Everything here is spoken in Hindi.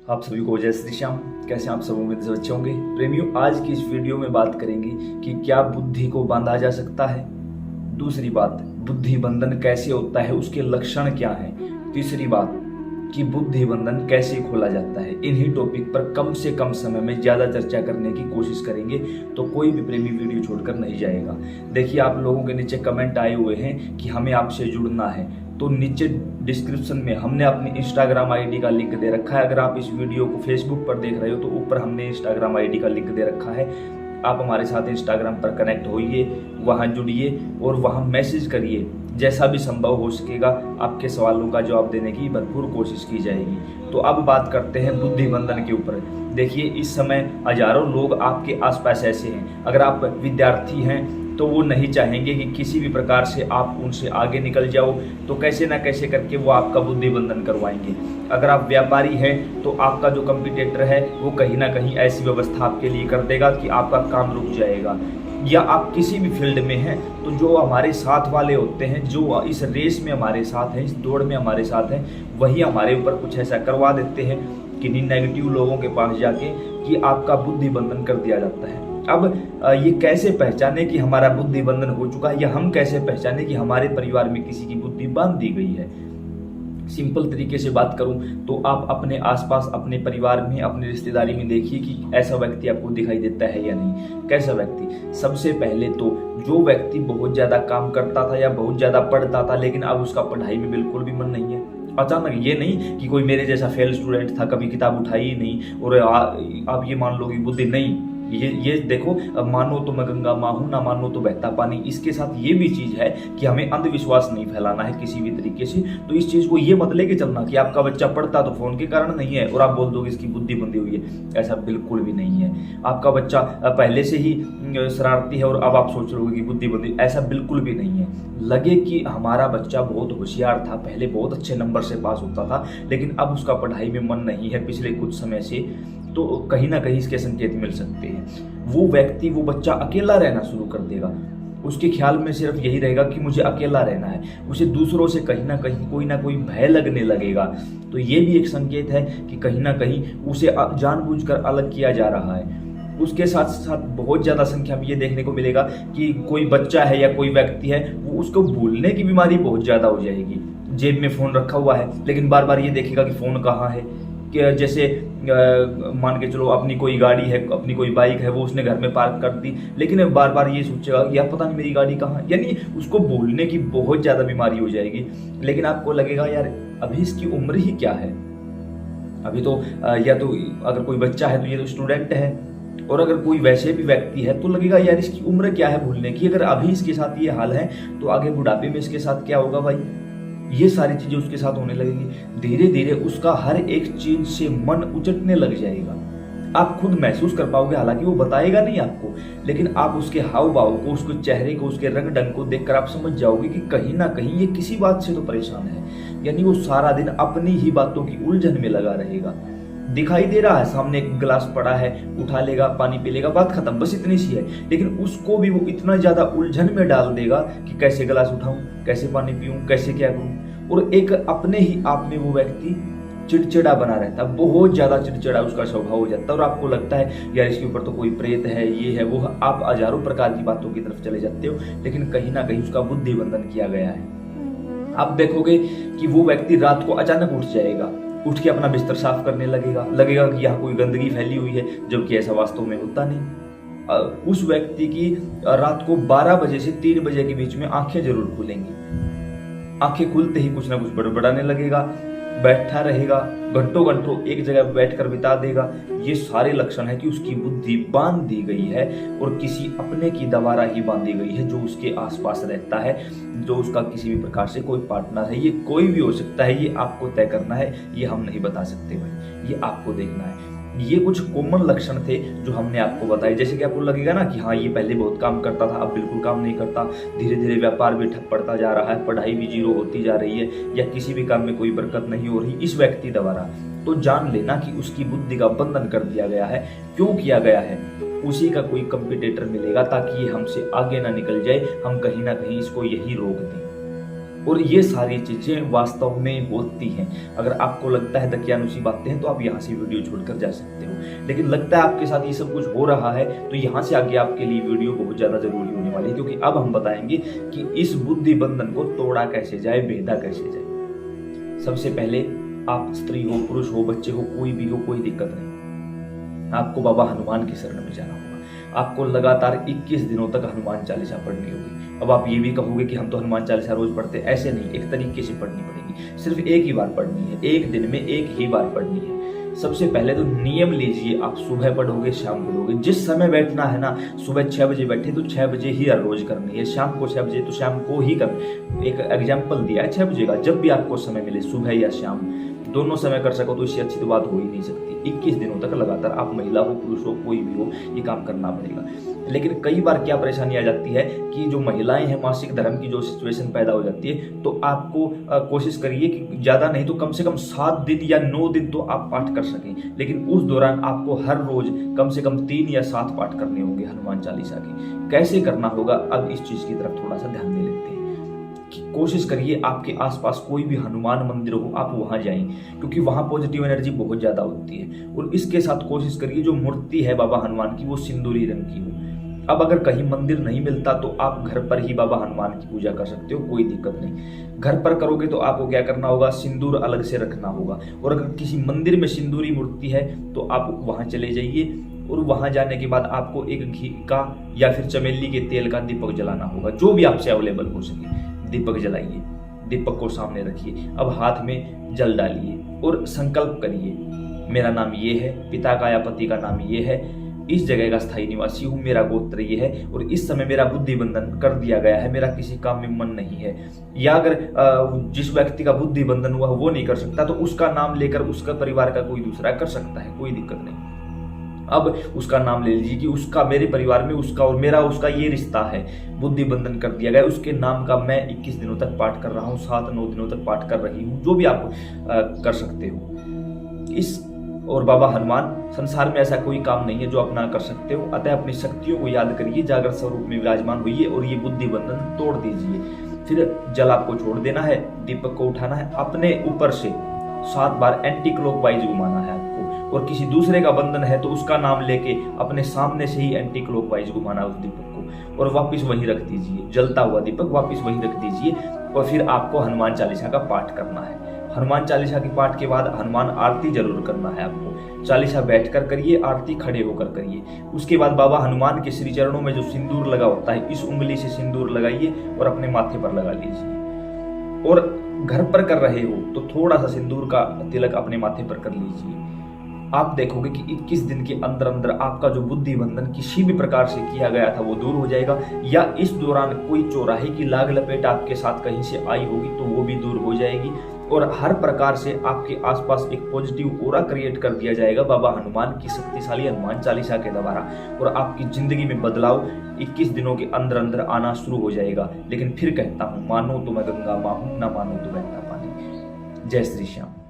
आप सभी को जय श्री श्याम। कैसे आप सब उम्मीद से अच्छे होंगे। प्रेमियों, आज की इस वीडियो में बात करेंगे कि क्या बुद्धि को बांधा जा सकता है। दूसरी बात, बुद्धि बंधन कैसे होता है, उसके लक्षण क्या हैं। तीसरी बात कि बुद्धि बंधन कैसे खोला जाता है। इन्हीं टॉपिक पर कम से कम समय में ज्यादा चर्चा करने की कोशिश करेंगे, तो कोई भी प्रेमी वीडियो छोड़कर नहीं जाएगा। देखिए, आप लोगों के नीचे कमेंट आए हुए हैं कि हमें आपसे जुड़ना है, तो नीचे डिस्क्रिप्शन में हमने अपनी इंस्टाग्राम आईडी का लिंक दे रखा है। अगर आप इस वीडियो को फेसबुक पर देख रहे हो तो ऊपर हमने इंस्टाग्राम आईडी का लिंक दे रखा है। आप हमारे साथ इंस्टाग्राम पर कनेक्ट होइए, वहां जुड़िए और वहां मैसेज करिए। जैसा भी संभव हो सकेगा आपके सवालों का जवाब देने की भरपूर कोशिश की जाएगी। तो अब बात करते हैं बुद्धि बंधन के ऊपर। देखिए, इस समय हजारों लोग आपके आसपास ऐसे हैं। अगर आप विद्यार्थी हैं तो वो नहीं चाहेंगे कि किसी भी प्रकार से आप उनसे आगे निकल जाओ, तो कैसे ना कैसे करके वो आपका बुद्धि बंधन करवाएंगे। अगर आप व्यापारी हैं तो आपका जो कंपटीटर है वो कहीं ना कहीं ऐसी व्यवस्था आपके लिए कर देगा कि आपका काम रुक जाएगा। या आप किसी भी फील्ड में हैं तो जो हमारे साथ वाले होते हैं, जो इस रेस में हमारे साथ हैं, इस दौड़ में हमारे साथ हैं, वही हमारे ऊपर कुछ ऐसा करवा देते हैं किन्हीं नेगेटिव लोगों के पास जाके कि आपका बुद्धि बंधन कर दिया जाता है। अब ये कैसे पहचाने कि हमारा बुद्धि बंधन हो चुका है, या हम कैसे पहचाने कि हमारे परिवार में किसी की बुद्धि बांध दी गई है। सिंपल तरीके से बात करूं तो आप अपने आसपास, अपने परिवार में, अपनी रिश्तेदारी में देखिए कि ऐसा व्यक्ति आपको दिखाई देता है या नहीं। कैसा व्यक्ति? सबसे पहले तो जो व्यक्ति बहुत ज्यादा काम करता था या बहुत ज्यादा पढ़ता था, लेकिन अब उसका पढ़ाई में बिल्कुल भी मन नहीं है। अचानक, ये नहीं कि कोई मेरे जैसा फेल स्टूडेंट था, कभी किताब उठाई ही नहीं, और आप ये मान लो कि बुद्धि नहीं। ये देखो, मानो तो मैं गंगा माँ हूं, ना मानो तो बहता पानी। इसके साथ ये भी चीज है कि हमें अंधविश्वास नहीं फैलाना है किसी भी तरीके से। तो इस चीज को ये मत लेके चलना कि आपका बच्चा पढ़ता तो फोन के कारण नहीं है और आप बोल दोगे इसकी बुद्धि बंधी हुई है। ऐसा बिल्कुल भी नहीं है। आपका बच्चा पहले से ही शरारती है और अब आप सोच रहे हो कि बुद्धि बंधी, ऐसा बिल्कुल भी नहीं है। लगे कि हमारा बच्चा बहुत होशियार था, पहले बहुत अच्छे नंबर से पास होता था, लेकिन अब उसका पढ़ाई में मन नहीं है पिछले कुछ समय से, तो कहीं ना कहीं इसके संकेत मिल सकते हैं। वो व्यक्ति, वो बच्चा अकेला रहना शुरू कर देगा। उसके ख्याल में सिर्फ यही रहेगा कि मुझे अकेला रहना है। उसे दूसरों से कहीं ना कोई भय लगने लगेगा। तो ये भी एक संकेत है कि कहीं ना कहीं उसे जानबूझकर अलग किया जा रहा है। उसके साथ साथ बहुत ज्यादा संख्या में ये देखने को मिलेगा कि कोई बच्चा है या कोई व्यक्ति है, वो उसको भूलने की बीमारी बहुत ज्यादा हो जाएगी। जेब में फोन रखा हुआ है लेकिन बार बार ये देखेगा कि फोन कहाँ है। कि जैसे मान के चलो, अपनी कोई गाड़ी है, अपनी कोई बाइक है, वो उसने घर में पार्क कर दी, लेकिन बार बार ये सोचेगा कि यार पता नहीं मेरी गाड़ी कहाँ है। यानी उसको भूलने की बहुत ज्यादा बीमारी हो जाएगी। लेकिन आपको लगेगा यार अभी इसकी उम्र ही क्या है, अभी तो या तो अगर कोई बच्चा है तो ये तो स्टूडेंट है, और अगर कोई वैसे भी व्यक्ति है तो लगेगा यार इसकी उम्र क्या है भूलने की। अगर अभी इसके साथ ये हाल है तो आगे बुढ़ापे में इसके साथ क्या होगा भाई। ये सारी चीजें उसके साथ होने लगेंगी। धीरे धीरे उसका हर एक चीज से मन उचटने लग जाएगा। आप खुद महसूस कर पाओगे, हालांकि वो बताएगा नहीं आपको, लेकिन आप उसके हाव भाव को, उसके चेहरे को, उसके रंग ढंग को देखकर आप समझ जाओगे कि कहीं ना कहीं ये किसी बात से तो परेशान है। यानी वो सारा दिन अपनी ही बातों की उलझन में लगा रहेगा। दिखाई दे रहा है सामने एक गिलास पड़ा है, उठा लेगा, पानी पी लेगा, बात खत्म, बस इतनी सी है। लेकिन उसको भी वो इतना ज्यादा उलझन में डाल देगा कि कैसे गिलास उठाऊं, कैसे पानी पीऊं, कैसे क्या करूं। और एक अपने ही आप में वो व्यक्ति चिड़चिड़ा बना रहता है, बहुत ज्यादा चिड़चिड़ा उसका स्वभाव हो जाता है। और आपको लगता है यार इसके ऊपर तो कोई प्रेत है, ये है वो है। आप हजारों प्रकार की बातों की तरफ चले जाते हो, लेकिन कहीं ना कहीं उसका बुद्धि बंधन किया गया है। आप देखोगे कि वो व्यक्ति रात को अचानक उठ जाएगा, उठ के अपना बिस्तर साफ करने लगेगा कि यहाँ कोई गंदगी फैली हुई है, जबकि ऐसा वास्तव में होता नहीं। उस व्यक्ति की रात को 12 बजे से 3 बजे के बीच में आंखें जरूर खुलेंगी। आंखें खुलते ही कुछ ना कुछ बड़बड़ाने लगेगा, बैठा रहेगा, घंटों घंटों एक जगह बैठकर बिता देगा। ये सारे लक्षण है कि उसकी बुद्धि बांध दी गई है और किसी अपने की दवारा ही बांधी गई है, जो उसके आसपास रहता है, जो उसका किसी भी प्रकार से कोई पार्टनर है। ये कोई भी हो सकता है, ये आपको तय करना है, ये हम नहीं बता सकते भाई, ये आपको देखना है। ये कुछ कॉमन लक्षण थे जो हमने आपको बताए। जैसे कि आपको लगेगा ना कि हाँ ये पहले बहुत काम करता था, अब बिल्कुल काम नहीं करता, धीरे धीरे व्यापार भी ठप पड़ता जा रहा है, पढ़ाई भी जीरो होती जा रही है, या किसी भी काम में कोई बरकत नहीं हो रही इस व्यक्ति द्वारा, तो जान लेना कि उसकी बुद्धि का बंधन कर दिया गया है। क्यों किया गया है? उसी का कोई कंपटीटर मिलेगा ताकि ये हमसे आगे ना निकल जाए, हम कहीं ना कहीं इसको यही रोक दें। और ये सारी चीजें वास्तव में होती हैं। अगर आपको लगता है दकियानुसी बातें हैं तो आप यहाँ से वीडियो छोड़कर जा सकते हो, लेकिन लगता है आपके साथ ये सब कुछ हो रहा है तो यहाँ से आगे आपके लिए वीडियो बहुत ज्यादा जरूरी होने वाली है, क्योंकि अब हम बताएंगे कि इस बुद्धि बंधन को तोड़ा कैसे जाए, भेदा कैसे जाए। सबसे पहले आप स्त्री हो, पुरुष हो, बच्चे हो, कोई भी हो, कोई दिक्कत नहीं, आपको बाबा हनुमान की शरण में जाना होगा। आपको लगातार 21 दिनों तक हनुमान चालीसा पढ़नी होगी। अब आप ये भी कहोगे कि हम तो हनुमान चालीसा रोज पढ़ते हैं, ऐसे नहीं, एक तरीके से पढ़नी पड़ेगी। सिर्फ एक ही बार पढ़नी है, एक दिन में एक ही बार पढ़नी है। सबसे पहले तो नियम लीजिए, आप सुबह पढ़ोगे, शाम पढ़ोगे। जिस समय बैठना है ना, सुबह 6 बजे बैठे तो 6 बजे ही हर रोज करनी है, शाम को 6 बजे तो शाम को ही कर। एक एग्जाम्पल दिया है 6 बजे का, जब भी आपको समय मिले, सुबह या शाम, दोनों समय कर सको तो इससे अच्छी तो बात हो ही नहीं सकती। 21 दिनों तक लगातार, आप महिला हो, पुरुष हो, कोई भी हो, ये काम करना पड़ेगा। लेकिन कई बार क्या परेशानी आ जाती है कि जो महिलाएं हैं, मासिक धर्म की जो सिचुएशन पैदा हो जाती है, तो आपको कोशिश करिए कि ज्यादा नहीं तो कम से कम 7 दिन या 9 दिन तो आप पाठ कर सकें। लेकिन उस दौरान आपको हर रोज कम से कम 3 या 7 पाठ करने होंगे हनुमान चालीसा के। कैसे करना होगा, अब इस चीज की तरफ थोड़ा सा ध्यान दे लेते हैं। कोशिश करिए आपके आसपास कोई भी हनुमान मंदिर हो, आप वहां जाएं, क्योंकि वहां पॉजिटिव एनर्जी बहुत ज्यादा होती है। और इसके साथ कोशिश करिए जो मूर्ति है बाबा हनुमान की वो सिंदूरी रंग की हो। अब अगर कहीं मंदिर नहीं मिलता तो आप घर पर ही बाबा हनुमान की पूजा कर सकते हो, कोई दिक्कत नहीं। घर पर करोगे तो आपको क्या करना होगा, सिंदूर अलग से रखना होगा। और अगर किसी मंदिर में सिंदूरी मूर्ति है तो आप वहां चले जाइए, और वहां जाने के बाद आपको एक घी का या फिर चमेली के तेल का दीपक जलाना होगा, जो भी आपसे अवेलेबल हो सके। दीपक जलाइए, दीपक को सामने रखिए, अब हाथ में जल डालिए और संकल्प करिए, मेरा नाम ये है, पिता का या पति का नाम ये है, इस जगह का स्थायी निवासी हूँ, मेरा गोत्र ये है, और इस समय मेरा बुद्धि बंधन कर दिया गया है, मेरा किसी काम में मन नहीं है। या अगर जिस व्यक्ति का बुद्धि बंधन हुआ वो नहीं कर सकता तो उसका नाम लेकर उसका परिवार का कोई दूसरा कर सकता है, कोई दिक्कत नहीं। अब उसका नाम ले लीजिए कि उसका, मेरे परिवार में उसका और मेरा उसका ये रिश्ता है, बुद्धि बंधन कर दिया गया, उसके नाम का मैं 21 दिनों तक पाठ कर रहा हूँ, 7-9 दिनों तक पाठ कर रही हूँ, जो भी आप कर सकते हो। इस और बाबा हनुमान, संसार में ऐसा कोई काम नहीं है जो आप ना कर सकते हो। अतः अपनी शक्तियों को याद करिए, जागृत स्वरूप में विराजमान होइए और ये बुद्धि बंधन तोड़ दीजिए। फिर जल आपको छोड़ देना है, दीपक को उठाना है, अपने ऊपर से 7 बार एंटी क्लॉकवाइज घुमाना है आपको। और किसी दूसरे का बंधन है तो उसका नाम लेके अपने सामने से ही एंटी क्लॉकवाइज घुमाना उस दीपक को, और वापस वहीं रख दीजिए, जलता हुआ दीपक वापस वहीं रख दीजिए। और फिर आपको हनुमान चालीसा का पाठ करना है। हनुमान चालीसा के पाठ के बाद हनुमान आरती जरूर करना है आपको। चालीसा बैठकर करिए, आरती खड़े होकर करिए। उसके बाद बाबा हनुमान के श्री चरणों में जो सिंदूर लगा होता है, इस उंगली से सिंदूर लगाइए और अपने माथे पर लगा लीजिए। और घर पर कर रहे हो तो थोड़ा सा सिंदूर का तिलक अपने माथे पर कर लीजिए। आप देखोगे कि 21 दिन के अंदर अंदर आपका जो बुद्धि बंधन किसी भी प्रकार से किया गया था वो दूर हो जाएगा। या इस दौरान कोई चौराहे की लाग लपेट आपके साथ कहीं से आई होगी तो वो भी दूर हो जाएगी। और हर प्रकार से आपके आसपास एक पॉजिटिव ऑरा क्रिएट कर दिया जाएगा बाबा हनुमान की शक्तिशाली हनुमान चालीसा के द्वारा। और आपकी जिंदगी में बदलाव 21 दिनों के अंदर अंदर आना शुरू हो जाएगा। लेकिन फिर कहता हूँ, मानो तो मैं गंगा माँ हूं, ना मानो तो बहता पानी। जय श्री श्याम।